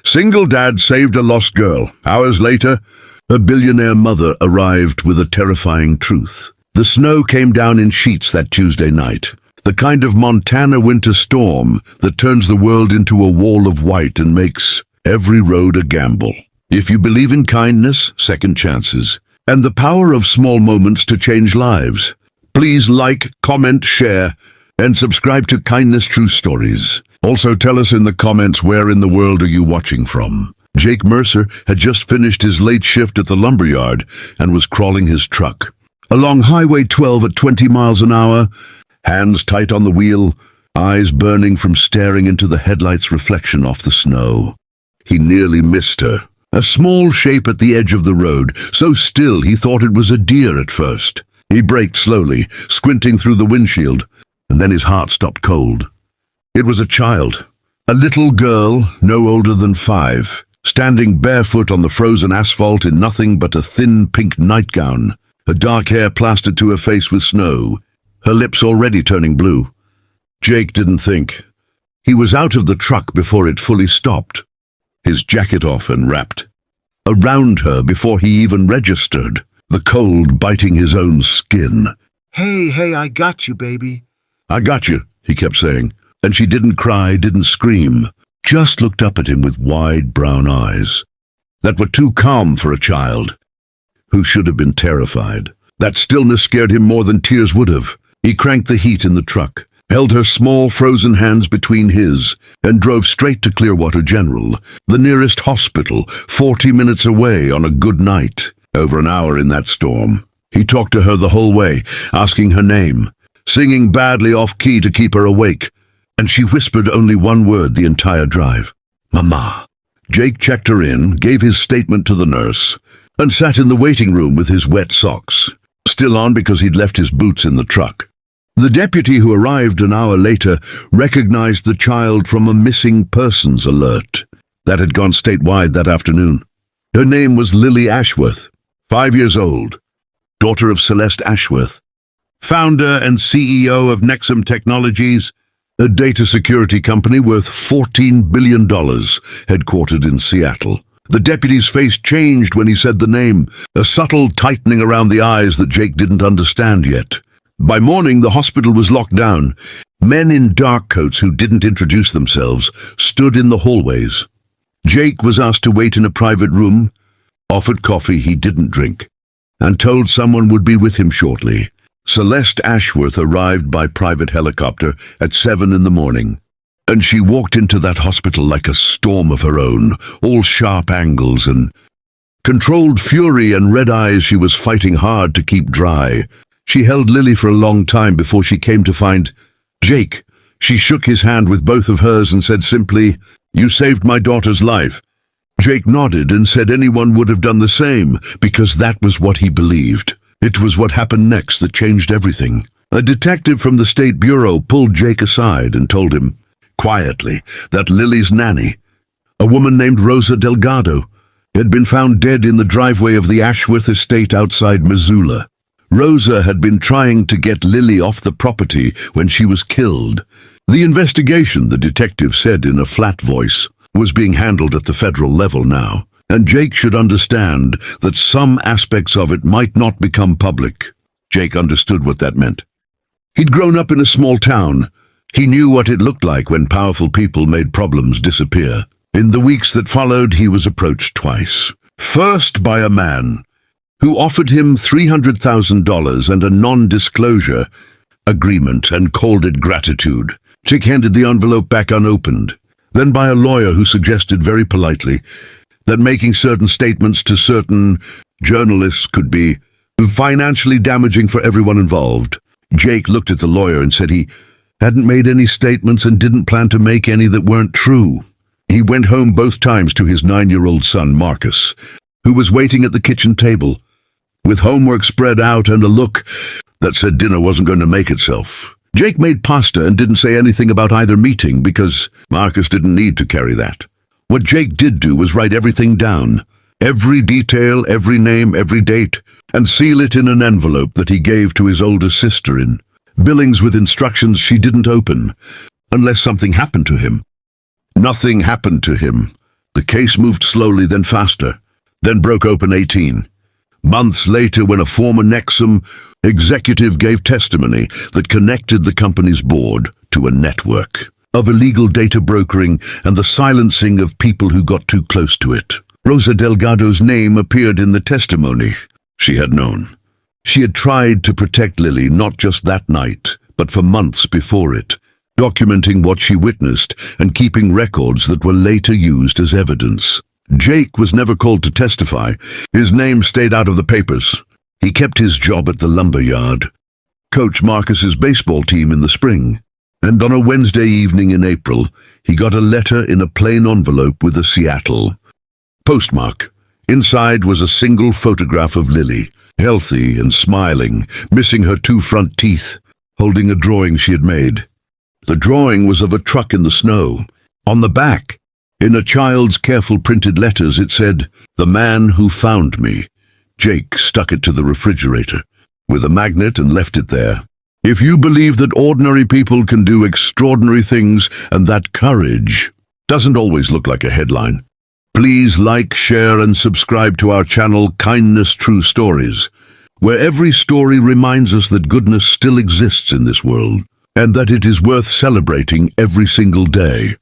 Single dad saved a lost girl. Hours later, a billionaire mother arrived with a terrifying truth. The snow came down in sheets that Tuesday night. The kind of Montana winter storm that turns the world into a wall of white and makes every road a gamble. If you believe in kindness, second chances, and the power of small moments to change lives, please like, comment, share, and subscribe to Kindness True Stories. Also tell us in the comments where in the world are you watching from. Jake Mercer had just finished his late shift at the lumberyard and was crawling his truck along Highway 12 at 20 miles an hour, hands tight on the wheel, eyes burning from staring into the headlights' reflection off the snow. He nearly missed her. A small shape at the edge of the road, so still he thought it was a deer at first. He braked slowly, squinting through the windshield, and then his heart stopped cold. It was a child, a little girl no older than 5, standing barefoot on the frozen asphalt in nothing but a thin pink nightgown, her dark hair plastered to her face with snow, her lips already turning blue. Jake didn't think. He was out of the truck before it fully stopped, his jacket off and wrapped around her before he even registered, the cold biting his own skin. Hey, I got you, baby. I got you, he kept saying, and she didn't cry, didn't scream, just looked up at him with wide brown eyes that were too calm for a child who should have been terrified. That stillness scared him more than tears would have. He cranked the heat in the truck, held her small frozen hands between his, and drove straight to Clearwater General, the nearest hospital, 40 minutes away on a good night. Over an hour in that storm. He talked to her the whole way, asking her name, singing badly off-key to keep her awake, and she whispered only one word the entire drive: Mama. Jake checked her in, gave his statement to the nurse, and sat in the waiting room with his wet socks, still on because he'd left his boots in the truck. The deputy who arrived an hour later recognized the child from a missing persons alert that had gone statewide that afternoon. Her name was Lily Ashworth, 5 years old, daughter of Celeste Ashworth, founder and CEO of Nexum Technologies, a data security company worth $14 billion, headquartered in Seattle. The deputy's face changed when he said the name, a subtle tightening around the eyes that Jake didn't understand yet. By morning, the hospital was locked down. Men in dark coats who didn't introduce themselves stood in the hallways. Jake was asked to wait in a private room, offered coffee he didn't drink, and told someone would be with him shortly. Celeste Ashworth arrived by private helicopter at 7 in the morning, and she walked into that hospital like a storm of her own, all sharp angles and controlled fury and red eyes she was fighting hard to keep dry. She held Lily for a long time before she came to find Jake. She shook his hand with both of hers and said simply, "You saved my daughter's life." Jake nodded and said anyone would have done the same, because that was what he believed. It was what happened next that changed everything. A detective from the State Bureau pulled Jake aside and told him, quietly, that Lily's nanny, a woman named Rosa Delgado, had been found dead in the driveway of the Ashworth estate outside Missoula. Rosa had been trying to get Lily off the property when she was killed. The investigation, the detective said in a flat voice, was being handled at the federal level now, and Jake should understand that some aspects of it might not become public. Jake understood what that meant. He'd grown up in a small town. He knew what it looked like when powerful people made problems disappear. In the weeks that followed, he was approached twice. First by a man who offered him $300,000 and a non-disclosure agreement and called it gratitude. Jake handed the envelope back unopened. Then by a lawyer who suggested very politely that making certain statements to certain journalists could be financially damaging for everyone involved. Jake looked at the lawyer and said he hadn't made any statements and didn't plan to make any that weren't true. He went home both times to his 9-year-old son, Marcus, who was waiting at the kitchen table, with homework spread out and a look that said dinner wasn't going to make itself. Jake made pasta and didn't say anything about either meeting because Marcus didn't need to carry that. What Jake did do was write everything down, every detail, every name, every date, and seal it in an envelope that he gave to his older sister in Billings with instructions she didn't open unless something happened to him. Nothing happened to him. The case moved slowly, then faster, then broke open 18. Months later, when a former Nexum executive gave testimony that connected the company's board to a network of illegal data brokering and the silencing of people who got too close to it. Rosa Delgado's name appeared in the testimony. She had known. She had tried to protect Lily not just that night, but for months before it, documenting what she witnessed and keeping records that were later used as evidence. Jake was never called to testify. His name stayed out of the papers. He kept his job at the lumber yard, coached Marcus's baseball team in the spring, and on a Wednesday evening in April, he got a letter in a plain envelope with a Seattle postmark. Inside was a single photograph of Lily, healthy and smiling, missing her 2 front teeth, holding a drawing she had made. The drawing was of a truck in the snow. On the back, in a child's careful printed letters, it said, "The man who found me." Jake stuck it to the refrigerator with a magnet and left it there. If you believe that ordinary people can do extraordinary things and that courage doesn't always look like a headline, please like, share, and subscribe to our channel, Kindness True Stories, where every story reminds us that goodness still exists in this world and that it is worth celebrating every single day.